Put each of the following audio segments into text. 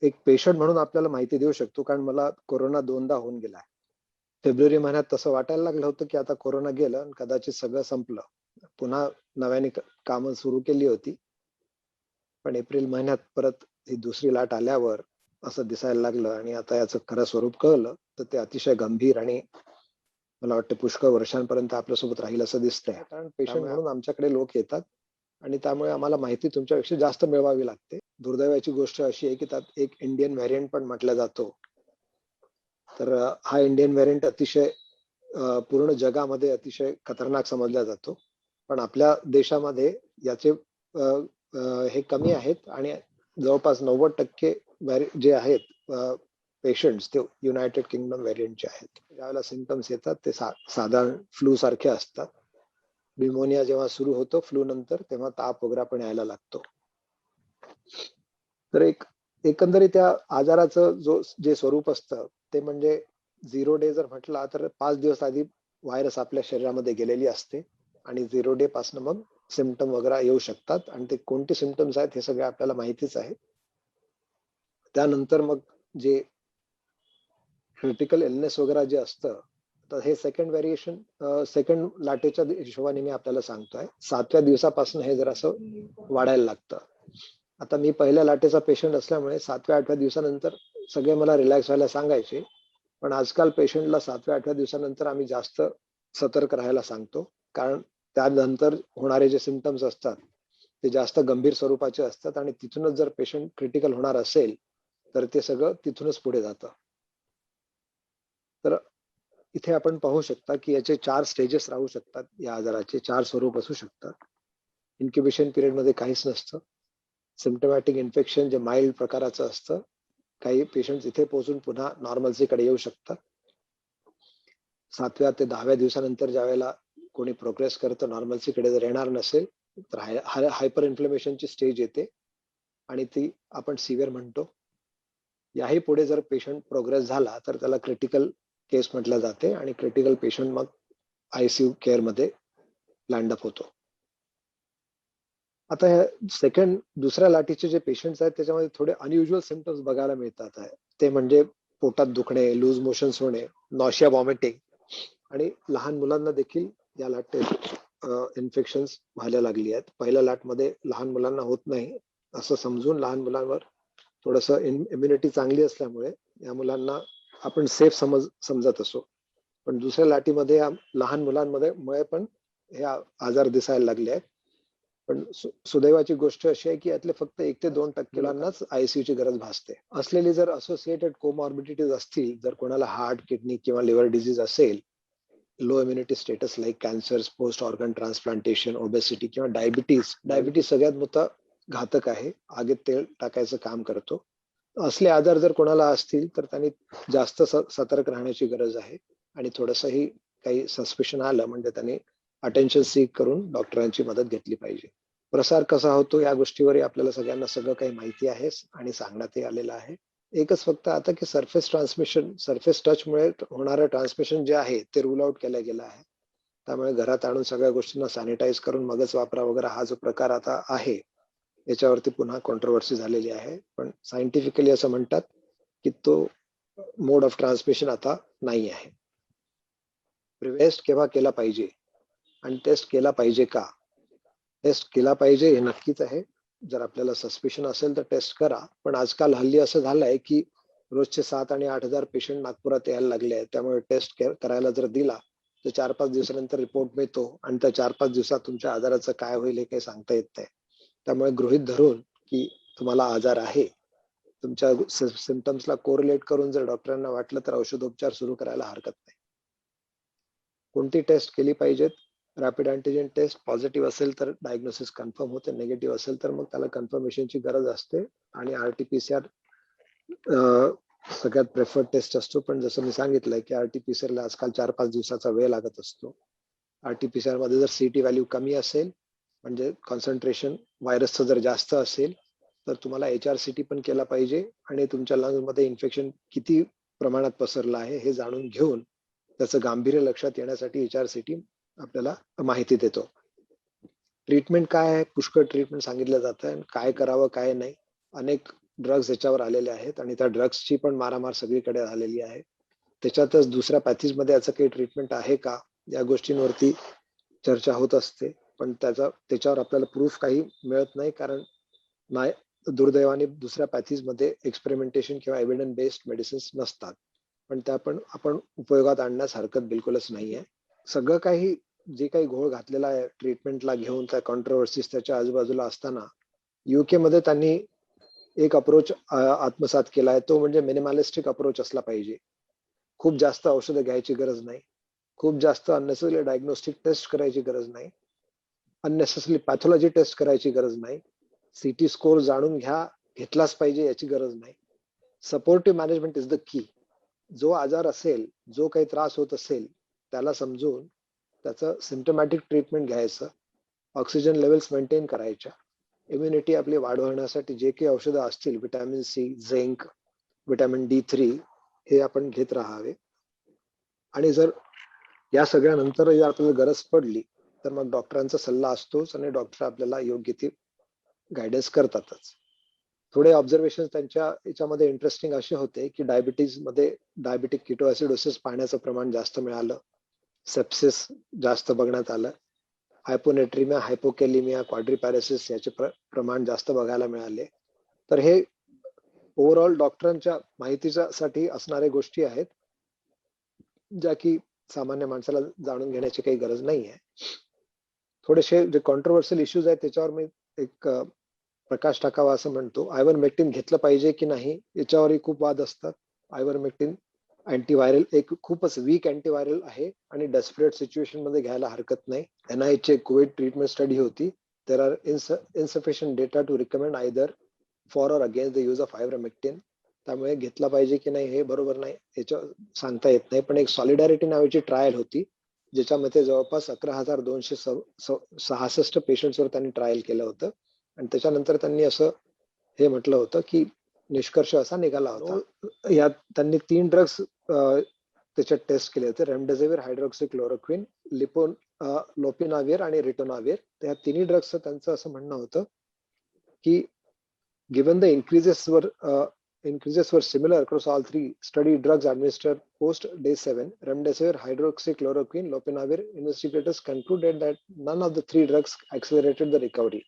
एक पेशंट म्हणून आपल्याला माहिती देऊ शकतो, कारण मला कोरोना 2दा होऊन गेला आहे. फेब्रुवारी महिन्यात तसं वाटायला लागलं होतं की आता कोरोना गेलं आणि कदाचित सगळं संपलं. पुन्हा नव्याने कामं सुरू केली होती. पण एप्रिल महिन्यात परत ही दुसरी लाट आल्यावर असं दिसायला लागलं आणि आता याचं खरं स्वरूप कळलं तर ते अतिशय गंभीर आणि मला वाटतं पुष्कळ वर्षांपर्यंत आपल्यासोबत राहील असं दिसतंय. कारण पेशंट म्हणून आमच्याकडे लोक येतात आणि त्यामुळे आम्हाला माहिती तुमच्यापेक्षा जास्त मिळवावी लागते. दुर्दैवाची गोष्ट अशी आहे की त्यात एक इंडियन व्हेरियंट पण म्हटला जातो. तर हा इंडियन व्हेरियंट अतिशय पूर्ण जगामध्ये अतिशय खतरनाक समजला जातो. पण आपल्या देशामध्ये याचे हे कमी आहेत आणि जवळपास 90% जे आहेत पेशंट्स ते युनायटेड किंगडम व्हेरियंटचे आहेत. ज्यावेळेला सिम्पटम्स येतात ते साधारण फ्लू सारखे असतात. न्यूमोनिया जेव्हा सुरू होतो फ्लू नंतर तेव्हा ताप वगैरे पण यायला लागतो. तर एकंदरीत त्या आजाराचं जे स्वरूप असतं ते म्हणजे 0 डे जर म्हटला तर 5 दिवस आधी व्हायरस आपल्या शरीरामध्ये गेलेली असते आणि 0 डे पासून मग सिम्पटम वगैरे येऊ शकतात आणि ते कोणते सिम्पटम्स आहेत हे सगळे आपल्याला माहितीच आहे. त्यानंतर मग जे क्रिटिकल इलनेस वगैरे जे असतं तर हे सेकंड लाटेच्या हिशोबाने मी आपल्याला सांगतोय. 7व्या दिवसापासून हे जरासं वाढायला लागतं. आता मी पहिल्या लाटेचा पेशंट असल्यामुळे 7व्या-8व्या दिवसानंतर सगळे मला रिलॅक्स व्हायला सांगायचे. पण आजकाल पेशंटला 7व्या-8व्या दिवसानंतर आम्ही जास्त सतर्क राहायला सांगतो. कारण त्यानंतर होणारे जे सिम्पटम्स असतात ते जास्त गंभीर स्वरूपाचे असतात आणि तिथूनच जर पेशंट क्रिटिकल होणार असेल तर ते सगळं तिथूनच पुढे जातं. तर इथे आपण पाहू शकता की याचे 4 स्टेजेस राहू शकतात. या आजाराचे 4 स्वरूप असू शकतात. इन्क्युबेशन पिरियड मध्ये काहीच नसतं. सिम्पटमॅटिक इन्फेक्शन जे माइल्ड प्रकाराचं असतं. काही पेशंट्स इथे पोहोचून पुन्हा नॉर्मल्सीकडे येऊ शकतात. 7व्या ते 10व्या दिवसानंतर ज्यावेळेला कोणी प्रोग्रेस करतं नॉर्मल्सीकडे जर येणार नसेल तर हायपर इन्फ्लेमेशनची स्टेज येते आणि ती आपण सिव्हिअर म्हणतो. याही पुढे जर पेशंट प्रोग्रेस झाला तर त्याला क्रिटिकल केस म्हटलं जाते आणि क्रिटिकल पेशंट मग आयसीयू केअर मध्ये लँड अप होतो. आता दुसऱ्या लाटेचे जे पेशंट्स आहेत त्याच्यामध्ये थोडे अनयुज्युअल सिम्पटम्स बघायला मिळतात आहे. ते म्हणजे पोटात दुखणे, लूज मोशन्स होणे, नॉशिया, व्हॉमिटिंग आणि लहान मुलांना देखील या लाटेत इन्फेक्शन्स व्हायला लागली आहेत. पहिल्या लाटमध्ये लहान मुलांना होत नाही असं समजून लहान मुलांवर थोडंसं इम्युनिटी चांगली असल्यामुळे या मुलांना आपण सेफ समजत असो. पण दुसऱ्या लाटीमध्ये लहान मुलांमुळे पण हे आजार दिसायला लागले आहेत. पण सुदैवाची गोष्ट अशी आहे की यातले फक्त 1 ते 2% मुलांनाच आयसीयू ची गरज भासते. असलेली जर असोसिएटेड कोमॉर्बिडिटीज असतील, जर कोणाला हार्ट, किडनी किंवा लिव्हर डिसीज असेल, low immunity status like cancer, post organ transplantation, obesity किंवा डायबिटीज सगळ्यात मोठा घातक आहे. आगीत तेल टाकायचं काम करतो. असले आजार जर कोणाला असतील तर त्यांनी जास्त सतर्क राहण्याची गरज आहे आणि थोडंसंही काही सस्पिशन आलं म्हणजे त्यांनी अटेन्शन सीक करून डॉक्टरांची मदत घेतली पाहिजे. प्रसार कसा होतो या गोष्टीवर आपल्याला सगळ्यांना सगळं काही माहिती आहे आणि सांगण्यातही आलेलं आहे. एकच फक्त आता की सरफेस टचमुळे होणारं ट्रान्समिशन जे आहे ते रूल आउट केलं गेलं आहे. त्यामुळे घरात आणून सगळ्या गोष्टींना सॅनिटाईज करून मगच वापरा वगैरे हा जो प्रकार आता आहे याच्यावरती पुन्हा कॉन्ट्रोवर्सी झालेली आहे. पण सायंटिफिकली असं म्हणतात की तो मोड ऑफ ट्रान्समिशन आता नाही आहे. टेस्ट केव्हा केला पाहिजे आणि टेस्ट केला पाहिजे का? टेस्ट केला पाहिजे हे नक्कीच आहे. जर आपल्याला सस्पिशन असेल तर टेस्ट करा. पण आजकाल हल्ली असं झालंय की रोजचे 7 आणि 8,000 पेशंट नागपुरात यायला लागले आहेत. त्यामुळे टेस्ट करायला जर दिला तर 4-5 दिवसानंतर रिपोर्ट मिळतो आणि त्या 4-5 दिवसात तुमच्या आजाराचं काय होईल हे काही सांगता येत नाही. त्यामुळे गृहीत धरून की तुम्हाला आजार आहे, तुमच्या सिम्पटम्सला कोरिलेट करून जर डॉक्टरांना वाटलं तर औषधोपचार सुरू करायला हरकत नाही. कोणती टेस्ट केली पाहिजेत? रॅपिड अँटीजेन टेस्ट पॉझिटिव्ह असेल तर डायग्नोसिस कन्फर्म होते, निगेटिव्ह असेल तर मग त्याला कन्फर्मेशनची गरज असते आणि RT-PCR सगळ्यात प्रेफर्ड टेस्ट असतो. पण जसं मी सांगितलंय की RT-PCR ला आजकाल 4-5 दिवसाचा वेळ लागत असतो. RT-PCR मध्ये जर CT व्हॅल्यू कमी असेल म्हणजे कॉन्सन्ट्रेशन व्हायरसचं जर जास्त असेल तर तुम्हाला HRCT पण केला पाहिजे आणि तुमच्या लंग्समध्ये इन्फेक्शन किती प्रमाणात पसरलं आहे हे जाणून घेऊन त्याचं गांभीर्य लक्षात येण्यासाठी HRCT आपल्याला माहिती देतो. ट्रीटमेंट काय आहे? पुष्कळ ट्रीटमेंट सांगितलं जातं. काय करावं काय नाही. अनेक ड्रग्ज याच्यावर आलेले आहेत आणि त्या ड्रग्सची पण मारामार सगळीकडे झालेली आहे. त्याच्यातच दुसऱ्या पॅथीजमध्ये याचं काही ट्रीटमेंट आहे का, या गोष्टींवरती चर्चा होत असते. पण त्याच्यावर आपल्याला प्रूफ काही मिळत नाही, कारण नाही, दुर्दैवाने दुसऱ्या पॅथीजमध्ये एक्सपेरिमेंटेशन किंवा एव्हिडन्स बेस्ड मेडिसिन्स नसतात. पण त्या पण आपण उपयोगात आणण्यास हरकत बिलकुलच नाहीये. सगळं काही जे काही घोळ घातलेला आहे ट्रीटमेंटला घेऊन, त्या कॉन्ट्रोवर्सीज त्याच्या आजूबाजूला असताना, युके मध्ये त्यांनी एक अप्रोच आत्मसात केलाय, तो म्हणजे मिनिमलिस्टिक अप्रोच असला पाहिजे. खूप जास्त औषधं घ्यायची गरज नाही, खूप जास्त अननेसेसरी डायग्नोस्टिक टेस्ट करायची गरज नाही, अननेसेसरी पॅथॉलॉजी टेस्ट करायची गरज नाही, सीटी स्कोर जाणून घेतलाच पाहिजे याची गरज नाही. Supportive management is the key. जो आजार असेल, जो काही त्रास होत असेल, त्याला समजून त्याचं सिम्टमॅटिक ट्रीटमेंट घ्यायचं, ऑक्सिजन लेवल्स मेंटेन करायच्या, इम्युनिटी आपली वाढवण्यासाठी जे काही औषधं असतील, vitamin C, zinc, vitamin D3, हे आपण घेत राहावे. आणि जर या सगळ्यानंतर जर आपल्याला गरज पडली तर मग डॉक्टरांचा सल्ला असतोच आणि डॉक्टर आपल्याला योग्य ती गायडन्स करतातच. थोडे ऑब्झर्वेशन त्यांच्या याच्यामध्ये इंटरेस्टिंग असे होते की डायबिटीज मध्ये डायबिटिक किटोएसिडोसिस पाहण्याचं प्रमाण जास्त मिळालं, सेप्सिस जास्त बघण्यात आलं, हायपोनेट्रिमिया, हायपोकॅलिमिया, क्वाड्रिपॅरेसिस याचे प्रमाण जास्त बघायला मिळाले. तर हे ओव्हरऑल डॉक्टरांच्या माहितीसाठी असणाऱ्या गोष्टी आहेत, ज्या की सामान्य माणसाला जाणून घेण्याची काही गरज नाही आहे. थोडेसे जे कॉन्ट्रोवर्शियल इश्यूज आहेत त्याच्यावर मी एक प्रकाश टाकावा असं म्हणतो. आयव्हरमेक्टिन घेतलं पाहिजे की नाही याच्यावरही खूप वाद असतात. आयव्हरमेक्टिन अँटीव्हायरल एक खूपच वीक अँटीव्हायरल आहे आणि डेस्परेट सिच्युएशन मध्ये घ्यायला हरकत नाही. NIH ची कोविड ट्रीटमेंट स्टडी होती. There are insufficient data to recommend either for or against the use of ivermectin. त्यामुळे घेतला पाहिजे की नाही हे बरोबर नाही याच्या सांगता येत नाही. पण एक सॉलिडॅरिटी नावाची ट्रायल होती, ज्याच्यामध्ये जवळपास 11,266 पेशंट्सवर त्यांनी ट्रायल केलं होतं आणि त्याच्यानंतर त्यांनी असं हे म्हटलं होतं की निष्कर्ष असा निघाला होता. यात त्यांनी 3 ड्रग्स त्याच्यात टेस्ट केले होते, रेमडेसिवीर, हायड्रोक्सिक्लोरोक्विन, लोपिनाविर आणि रिटोनाविर. त्या तिन्ही ड्रग्सचं त्यांचं असं म्हणणं होतं की given the increases were similar across all 3 study drugs administered post day 7, remdesivir, hydroxychloroquine, lopinavir, investigators concluded that none of the 3 drugs accelerated the recovery.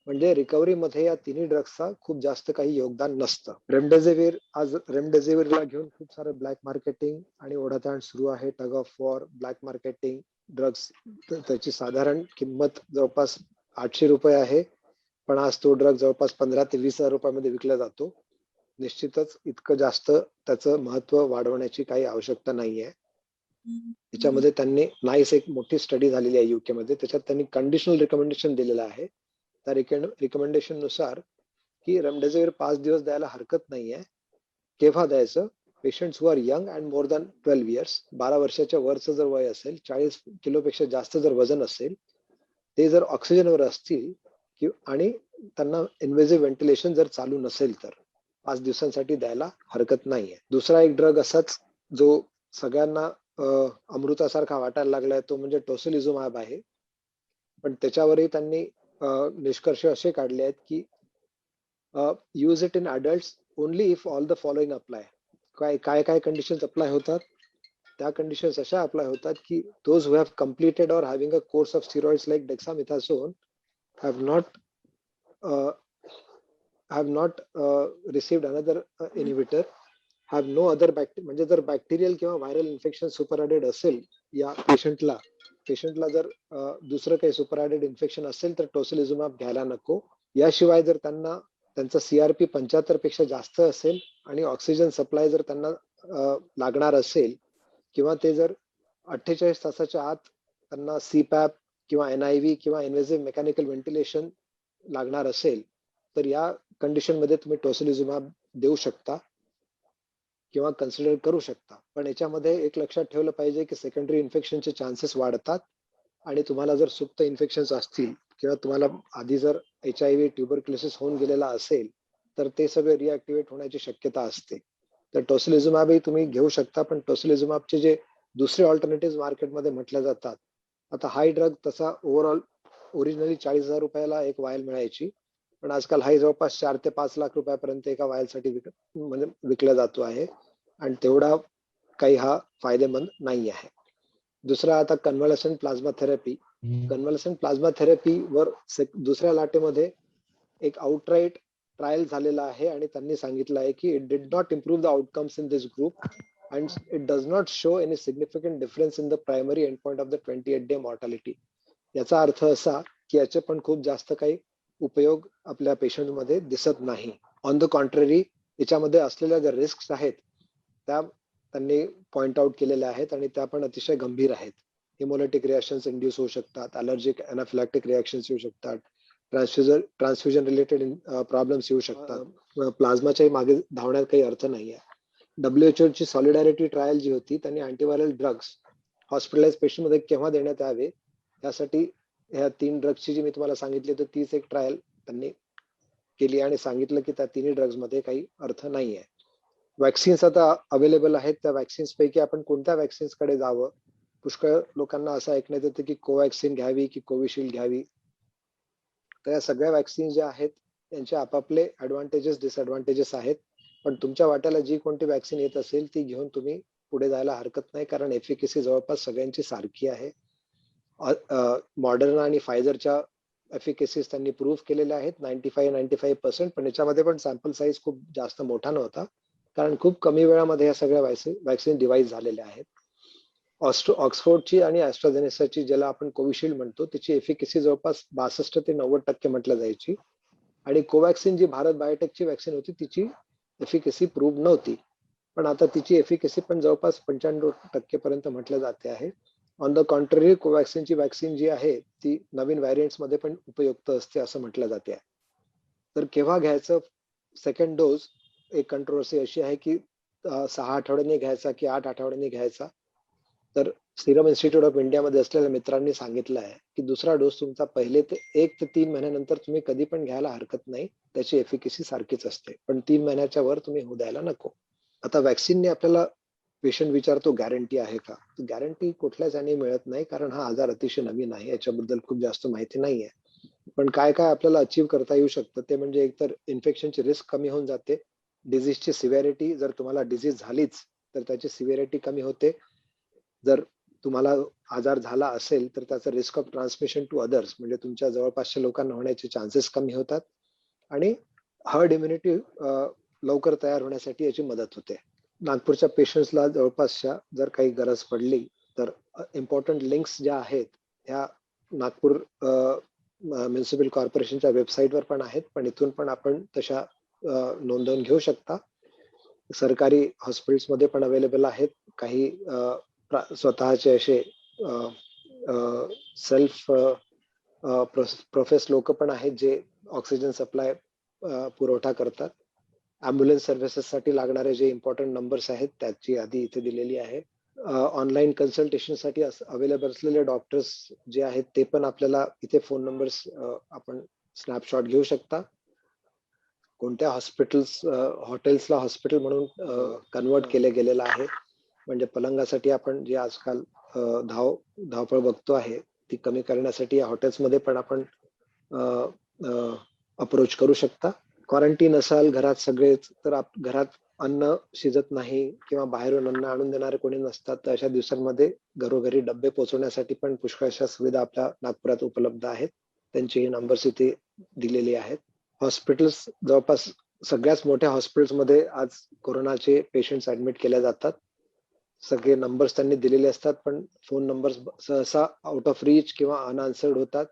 म्हणजे रिकव्हरी मध्ये या तिन्ही ड्रग्सचा खूप जास्त काही योगदान नसतं. रेमडेसिवीरला घेऊन खूप सारं ब्लॅक मार्केटिंग आणि ओढाताण सुरू आहे, tug of war, black marketing drugs. त्याची साधारण किंमत जवळपास 800 रुपये आहे, पण आज तो ड्रग जवळपास 15 ते 20,000 रुपयामध्ये विकला जातो. निश्चितच इतकं जास्त त्याचं महत्व वाढवण्याची काही आवश्यकता नाहीये. त्याच्यामध्ये त्यांनी नाईस एक मोठी स्टडी झालेली आहे युके मध्ये, त्याच्यात त्यांनी कंडिशनल रिकमेंडेशन दिलेलं आहे. त्या रिकमेंडेशन नुसार की रेमडेसिवीर 5 दिवस द्यायला हरकत नाहीये. केव्हा द्यायचं? Patients who are young and more than 12 years, 12 वर्षाच्या वरचं जर वय असेल, 40 किलोपेक्षा जास्त जर वजन असेल, ते जर ऑक्सिजनवर असतील आणि त्यांना इन्व्हेसिव्ह व्हेंटिलेशन जर चालू नसेल तर 5 दिवसांसाठी द्यायला हरकत नाहीये. दुसरा एक ड्रग असाच जो सगळ्यांना अमृतासारखा वाटायला लागलाय, तो म्हणजे टोसिलिझुमॅब आहे. पण त्याच्यावरही त्यांनी निष्कर्ष असे काढले आहेत की use it in adults only if all the following apply. काय काय कंडिशन्स अप्लाय होतात? त्या कंडिशन्स अशा अप्लाय होतात की those who have completed or having a course of steroids like dexamethasone have not received another inhibitor, have no other म्हणजे जर bacterial किंवा व्हायरल इन्फेक्शन सुपरॲडेड असेल या पेशंटला जर दुसरं काही सुपरॲडेड इन्फेक्शन असेल तर टोसिलिझुमॅब घ्यायला नको. याशिवाय जर त्यांना त्यांचा CRP 75 पेक्षा जास्त असेल आणि ऑक्सिजन सप्लाय जर त्यांना लागणार असेल किंवा ते जर 48 तासाच्या आत त्यांना CPAP किंवा NIV किंवा इन्व्हेसिव्ह मेकॅनिकल व्हेंटिलेशन लागणार असेल, तर या कंडिशन मध्ये तुम्ही टोसिलिझुमॅब देऊ शकता किंवा कन्सिडर करू शकता. पण याच्यामध्ये एक लक्षात ठेवलं पाहिजे की सेकंडरी इन्फेक्शनचे चान्सेस वाढतात आणि तुम्हाला जर सुप्त इन्फेक्शन्स असतील किंवा तुम्हाला आधी जर HIV, ट्युबरक्युलोसिस होऊन गेलेला असेल तर ते सगळे रिॲक्टिव्हेट होण्याची शक्यता असते. तर टोसिलिझुमॅबही तुम्ही घेऊ शकता, पण टोसिलिझुमॅबचे जे दुसरे ऑल्टरनेटिव्ह मार्केटमध्ये म्हटले जातात, आता हाय ड्रग तसा ओव्हरऑल ओरिजिनली 40,000 रुपयाला एक वायल मिळायची, पण आजकाल हाही जवळपास 4 ते 5 लाख रुपयापर्यंत एका वायलसाठी म्हणजे विकला जातो आहे आणि तेवढा काही हा फायदेमंद नाही आहे. दुसरा आता कन्व्हलसंट प्लाझ्मा थेरपी. कन्व्हलसंट प्लाझ्मा थेरपी वर दुसऱ्या लाटेमध्ये एक आउटराईट ट्रायल झालेला आहे आणि त्यांनी सांगितलं आहे की it did not improve the outcomes in this group and it does not show any significant difference in the primary end point of the 28 day mortality. याचा अर्थ असा की याचे पण खूप जास्त काही उपयोग आपल्या पेशंटमध्ये दिसत नाही. ऑन द कॉन्ट्ररी याच्यामध्ये असलेल्या ज्या रिस्क आहेत त्या त्यांनी पॉइंट आउट केलेल्या आहेत आणि त्या पण अतिशय गंभीर आहेत. हिमोलिटिक रिएक्शन्स इंड्यूस होऊ शकतात, अलर्जिक अनाफिलॅक्टिक रिएक्शन्स येऊ शकतात, ट्रान्सफ्युजन रिलेटेड प्रॉब्लेम्स येऊ शकतात. प्लाझ्माच्या मागे धावण्यात काही अर्थ नाही आहे. WHO ची सॉलिडॅरिटी ट्रायल जी होती त्यांनी अँटीव्हायरल ड्रग्स हॉस्पिटलाइज पेशंटमध्ये केव्हा देण्यात यावे यासाठी ह्या 3 ड्रग्सची जी मी तुम्हाला सांगितली तर तीच एक ट्रायल त्यांनी केली आणि सांगितलं की त्या तिन्ही ड्रग्स मध्ये काही अर्थ नाही आहे. वॅक्सिन्स आता अवेलेबल आहेत. त्या वॅक्सिन्स पैकी आपण कोणत्या वॅक्सिन्स कडे जावं? पुष्कळ लोकांना असं ऐकण्यात येतं की कोवॅक्सिन घ्यावी की कोविशिल्ड घ्यावी. तर या सगळ्या वॅक्सिन ज्या आहेत त्यांचे आपापले ऍडव्हान्टेजेस डिसएडव्हान्टेजेस आहेत. पण तुमच्या वाट्याला जी कोणती वॅक्सिन येत असेल ती घेऊन तुम्ही पुढे जायला हरकत नाही, कारण एफिकेसी जवळपास सगळ्यांची सारखी आहे. मॉडर्ना आणि फायझरच्या एफिकेसीस त्यांनी प्रूव्ह केलेल्या आहेत 95%, पण याच्यामध्ये पण सॅम्पल साईज खूप जास्त मोठा नव्हता, कारण खूप कमी वेळामध्ये या सगळ्या वॅक्सिन डिवाइस झालेल्या आहेत. ऑक्सफोर्डची आणि ॲस्ट्राझेनेकाची ज्याला आपण कोविशिल्ड म्हणतो त्याची एफिकेसी जवळपास 62 ते 90% म्हटलं जायची आणि कोवॅक्सिन जी भारत बायोटेकची वॅक्सिन होती तिची एफिकेसी प्रूव्ह नव्हती, पण आता तिची एफिकेसी पण जवळपास 95% पर्यंत म्हटलं जाते आहे. ऑन द कॉन्ट्ररी कोवॅक्सिनची वॅक्सिन जी आहे ती नवीन व्हॅरियंट्स मध्ये पण उपयुक्त असते असं म्हटलं जाते आहे. तर केव्हा घ्यायचं सेकंड डोस? एक कंट्रोवर्सी अशी आहे की 6 आठवड्यांनी घ्यायचा की 8 आठवड्यांनी घ्यायचा. तर सिरम इन्स्टिट्यूट ऑफ इंडियामध्ये असलेल्या मित्रांनी सांगितलं आहे की दुसरा डोस तुमचा पहिले ते 1 ते 3 महिन्यानंतर तुम्ही कधी पण घ्यायला हरकत नाही, त्याची एफिकेसी सारखीच असते, पण 3 महिन्याच्या वर तुम्ही होऊ द्यायला नको. आता वॅक्सिनने आपल्याला पेशंट विचारतो गॅरंटी आहे का? गॅरंटी कुठल्याच याने मिळत नाही, कारण हा आजार अतिशय नवीन आहे, याच्याबद्दल खूप जास्त माहिती नाही आहे. पण काय काय आपल्याला अचीव्ह करता येऊ शकतं ते म्हणजे एकतर इन्फेक्शनची रिस्क कमी होऊन जाते. डिझीजची सिव्हिरिटी, जर तुम्हाला डिझीज झालीच तर त्याची सिव्हिरिटी कमी होते. जर तुम्हाला आजार झाला असेल तर त्याचा risk of transmission to others म्हणजे तुमच्या जवळपासच्या लोकांना होण्याचे चान्सेस कमी होतात आणि हर्ड इम्युनिटी लवकर तयार होण्यासाठी याची मदत होते. नागपूरच्या पेशंट्सला जवळपासच्या जर काही गरज पडली तर इम्पॉर्टंट लिंक्स ज्या आहेत ह्या नागपूर म्युनिसिपल कॉर्पोरेशनच्या वेबसाईटवर पण आहेत, पण इथून पण आपण तशा नोंदवून घेऊ शकता. सरकारी हॉस्पिटल्समध्ये पण अवेलेबल आहेत. काही स्वतःचे असे सेल्फ प्रोफेस लोक पण आहेत जे ऑक्सिजन सप्लाय पुरवठा करतात. ॲम्ब्युलन्स सर्व्हिसेससाठी लागणारे जे इम्पॉर्टंट नंबर्स आहेत त्याची यादी इथे दिलेली आहे. ऑनलाईन कन्सल्टेशनसाठी अवेलेबल असलेले डॉक्टर्स जे आहेत ते पण आपल्याला इथे फोन नंबर्स आपण स्नॅपशॉट घेऊ शकता. कोणत्या हॉटेल्सला हॉस्पिटल म्हणून कन्वर्ट केले गेलेलं आहे, म्हणजे पलंगासाठी आपण जे आजकाल धावपळ बघतो आहे ती कमी करण्यासाठी या हॉटेल्समध्ये पण आपण अप्रोच करू शकता. क्वारंटीन असाल घरात सगळेच तर घरात अन्न शिजत नाही किंवा बाहेरून अन्न आणून देणारे कोणी नसतात, तर अशा दिवसांमध्ये घरोघरी डबे पोहोचवण्यासाठी पण पुष्कळशा सुविधा आपल्या नागपुरात उपलब्ध आहेत. त्यांची ही नंबर्स इथे दिलेली आहेत. हॉस्पिटल्स जवळपास सगळ्याच मोठ्या हॉस्पिटल्समध्ये आज कोरोनाचे पेशंट्स ऍडमिट केले जातात. सगळे नंबर्स त्यांनी दिलेले असतात, पण फोन नंबर्स सहसा आउट ऑफ रीच किंवा अनआन्सर्ड होतात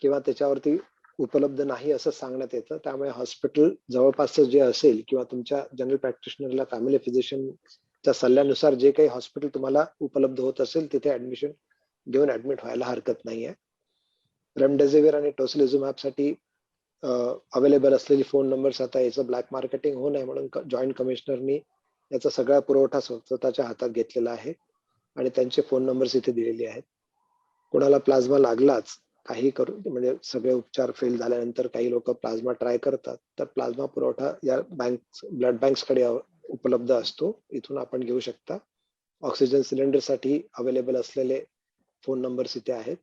किंवा त्याच्यावरती उपलब्ध नाही असं सांगण्यात येतं. त्यामुळे हॉस्पिटल जवळपासचं जे असेल किंवा तुमच्या जनरल प्रॅक्टिशनरला फॅमिली फिजिशियनच्या सल्ल्यानुसार जे काही हॉस्पिटल तुम्हाला उपलब्ध होत असेल तिथे ऍडमिशन घेऊन ऍडमिट व्हायला हरकत नाहीये. रेमडेसिवीर आणि टोसिलिझुमॅबसाठी अवेलेबल असलेली फोन नंबर्स, आता याचं ब्लॅक मार्केटिंग होऊ नये म्हणून जॉईंट कमिशनरनी याचा सगळा पुरवठा स्वतःच्या हातात घेतलेला आहे आणि त्यांचे फोन नंबर्स इथे दिलेले आहेत. कोणाला प्लाझ्मा लागलाच काही करून म्हणजे सगळे उपचार फेल झाल्यानंतर काही लोक प्लाझ्मा ट्राय करतात, तर प्लाझ्मा पुरवठा या ब्लड बँक्सकडे उपलब्ध असतो, इथून आपण घेऊ शकता. ऑक्सिजन सिलेंडरसाठी अवेलेबल असलेले फोन नंबर्स इथे आहेत.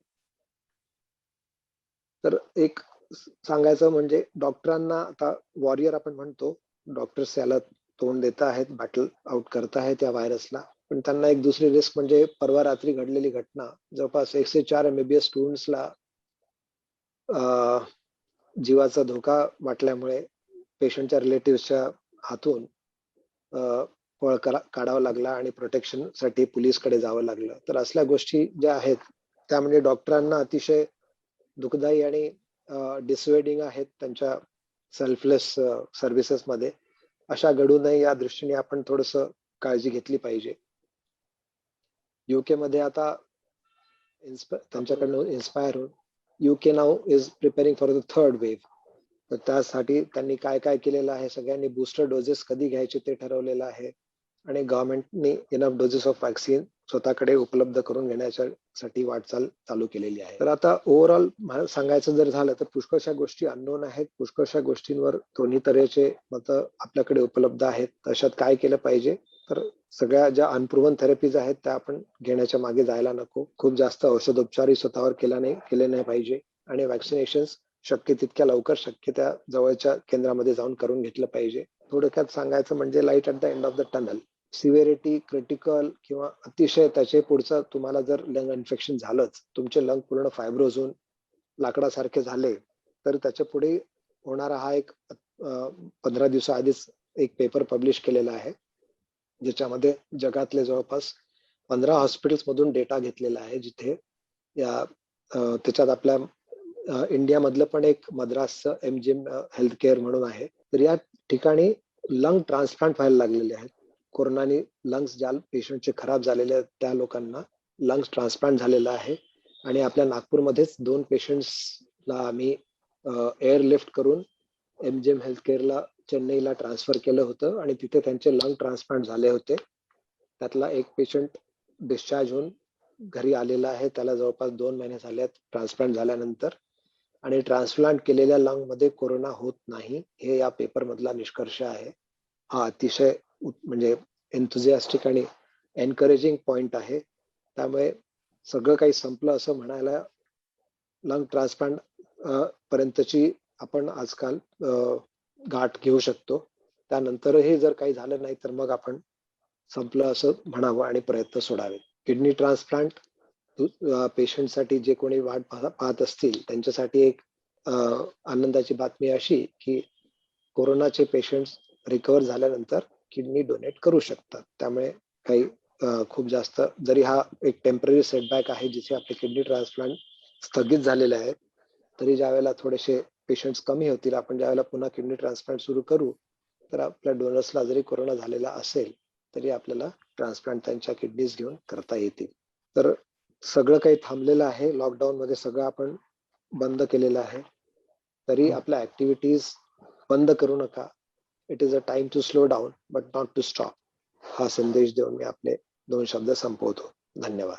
तर एक सांगायचं म्हणजे डॉक्टरांना आता वॉरियर आपण म्हणतो, डॉक्टर्स याला तोंड देत आहेत, बॅटल आउट करत आहेत या व्हायरसला. पण त्यांना एक दुसरी रिस्क म्हणजे परवा रात्री घडलेली घटना, जवळपास 104 MBBS स्टुडंट्सला जीवाचा धोका वाटल्यामुळे पेशंटच्या रिलेटिव्हच्या हातून पळ काढावा लागला आणि प्रोटेक्शन साठी पोलीसकडे जावं लागलं. तर असल्या गोष्टी ज्या आहेत त्या म्हणजे डॉक्टरांना अतिशय दुःखदायी आणि डिसवेडिंग आहेत त्यांच्या सेल्फलेस सर्व्हिसेस मध्ये. अशा घडू नये या दृष्टीने आपण थोडस काळजी घेतली पाहिजे. युके मध्ये आता त्यांच्याकडनं इन्स्पायर होऊन UK now is preparing for the third wave. तर त्यासाठी त्यांनी काय काय केलेलं आहे, सगळ्यांनी बूस्टर डोसेस कधी घ्यायचे ते ठरवलेलं आहे आणि गव्हर्नमेंटने इनफ डोसेस ऑफ वॅक्सिन स्वतःकडे उपलब्ध करून घेण्यासाठी वाटचाल चालू केलेली आहे. तर आता ओव्हरऑल सांगायचं जर झालं तर पुष्कळशा गोष्टी अननोन आहेत, पुष्कळशा गोष्टींवर दोन्ही तऱ्हेचे मतं आपल्याकडे उपलब्ध आहेत. तशात काय केलं पाहिजे, तर सगळ्या ज्या अनप्रूव्हन थेरपीज आहेत त्या आपण घेण्याच्या मागे जायला नको. खूप जास्त औषधोपचारही स्वतःवर केले नाही पाहिजे आणि वॅक्सिनेशन शक्य तितक्या लवकर शक्य त्या जवळच्या केंद्रामध्ये जाऊन करून घेतलं पाहिजे. थोडक्यात सांगायचं म्हणजे light at the end of the tunnel. Severity critical किंवा अतिशय त्याचे पुढचं तुम्हाला जर लंग इन्फेक्शन झालंच, तुमचे लंग पूर्ण फायब्रोज होऊन लाकडासारखे झाले, तर त्याच्या पुढे होणारा हा एक 15 दिवसाआधीच एक पेपर पब्लिश केलेला आहे, ज्याच्यामध्ये जगातले जवळपास 15 हॉस्पिटल्स मधून डेटा घेतलेला आहे, जिथे या त्याच्यात आपल्या इंडियामधलं पण एक मद्रासचं MGM हेल्थ केअर म्हणून आहे. तर या ठिकाणी लंग ट्रान्सप्लांट व्हायला लागलेले आहेत. कोरोनाने लंग्स ज्या पेशंटचे खराब झालेले आहेत त्या लोकांना लंग्स ट्रान्सप्लांट झालेला आहे आणि आपल्या नागपूरमध्येच 2 पेशंट्सला आम्ही एअरलिफ्ट करून MGM हेल्थ केअरला चेन्नईला ट्रान्सफर केलं होतं आणि तिथे त्यांचे लंग ट्रान्सप्लांट झाले होते. त्यातला एक पेशंट डिस्चार्ज होऊन घरी आलेला आहे, त्याला जवळपास 2 महिने झाले आहेत ट्रान्सप्लांट झाल्यानंतर. आणि ट्रान्सप्लांट केलेल्या लंग मध्ये कोरोना होत नाही, हे या पेपर मधला निष्कर्ष आहे. हा अतिशय म्हणजे एन्थुझियास्टिक आणि एनकरेजिंग पॉइंट आहे. त्यामुळे सगळं काही संपलं असं म्हणायला लंग ट्रान्सप्लांट पर्यंतची आपण आजकाल गाठ घेऊ शकतो. त्यानंतरही जर काही झालं नाही तर मग आपण संपलं असं म्हणावं आणि प्रयत्न सोडावे. किडनी ट्रान्सप्लांट पेशंटसाठी जे कोणी वाट पाहत असतील त्यांच्यासाठी एक आनंदाची बातमी अशी की कोरोनाचे पेशंट्स रिकवर झाल्यानंतर किडनी डोनेट करू शकतात. त्यामुळे काही खूप जास्त जरी हा एक टेम्पररी सेटबॅक आहे जिथे आपले किडनी ट्रान्सप्लांट स्थगित झालेले आहेत, तरी ज्यावेळेला थोडेसे पेशंट्स कमी होतील, आपण ज्यावेळेला पुन्हा किडनी ट्रान्सप्लांट सुरू करू, तर आपल्या डोनर्सला जरी कोरोना झालेला असेल तरी आपल्याला ट्रान्सप्लांट त्यांच्या किडनीज घेऊन करता येतील. तर सगळं काही थांबलेलं आहे, लॉकडाऊन मध्ये सगळं आपण बंद केलेलं आहे, तरी आपल्या ऍक्टिव्हिटीज बंद करू नका. It is a time to slow down but not to stop. हा संदेश देऊन मी आपले 2 शब्द संपवतो. धन्यवाद.